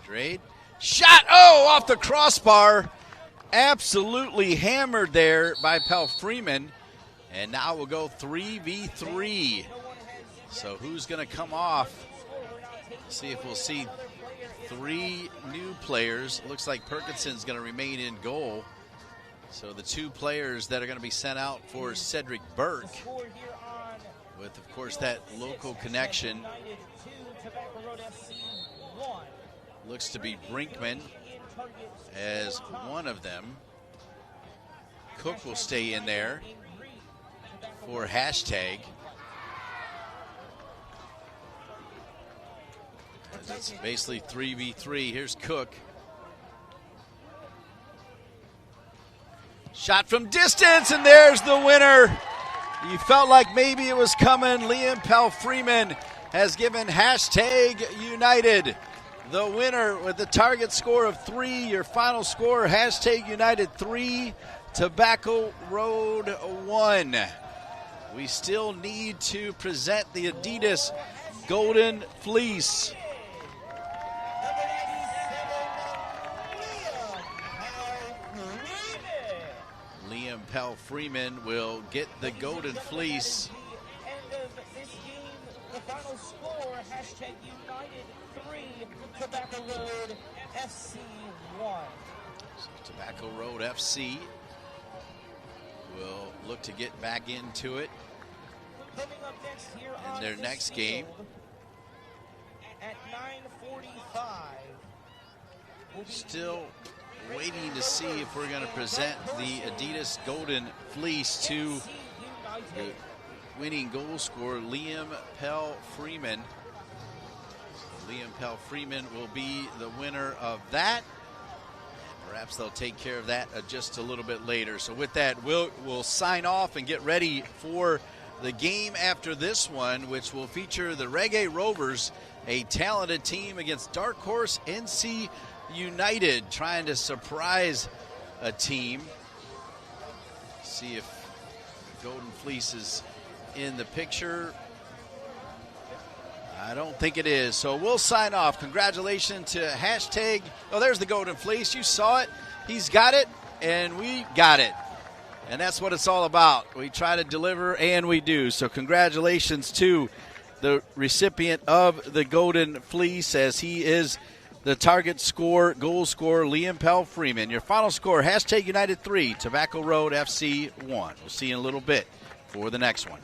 Drade. Shot! Oh, off the crossbar. Absolutely hammered there by Pal Freeman. And now we'll go 3v3. So who's going to come off? See if we'll see 3 new players. Looks like Perkinson's going to remain in goal. So the 2 players that are going to be sent out for Cedric Burke, with, of course, that local connection, looks to be Brinkman as one of them. Cook will stay in there. for hashtag. It's basically 3v3. Here's Cook. Shot from distance, and there's the winner. You felt like maybe it was coming. Liam Pell-Freeman has given hashtag United the winner with the target score of 3. Your final score, hashtag United 3, Tobacco Road 1. We still need to present the Adidas Golden Fleece. Liam Pell-Freeman will get the Golden Fleece. End of this game, the final score, hashtag United 3, Tobacco Road FC 1. So Tobacco Road FC will look to get back into it Coming up next here in on their this next field game. At 9:45. we'll be Still waiting to see if we're going to present the Adidas Golden Fleece to the winning goal scorer, Liam Pell-Freeman. Liam Pell-Freeman will be the winner of that. Perhaps they'll take care of that just a little bit later. So with that, we'll sign off and get ready for the game after this one, which will feature the Reggae Rovers, a talented team, against Dark Horse NC United, trying to surprise a team. See if Golden Fleece is in the picture. I don't think it is. So we'll sign off. Congratulations to hashtag. Oh, there's the Golden Fleece. You saw it. He's got it, and we got it. And that's what it's all about. We try to deliver, and we do. So congratulations to the recipient of the Golden Fleece, as he is the target score, goal scorer, Liam Pell-Freeman. Your final score, hashtag United 3, Tobacco Road FC 1. We'll see you in a little bit for the next one.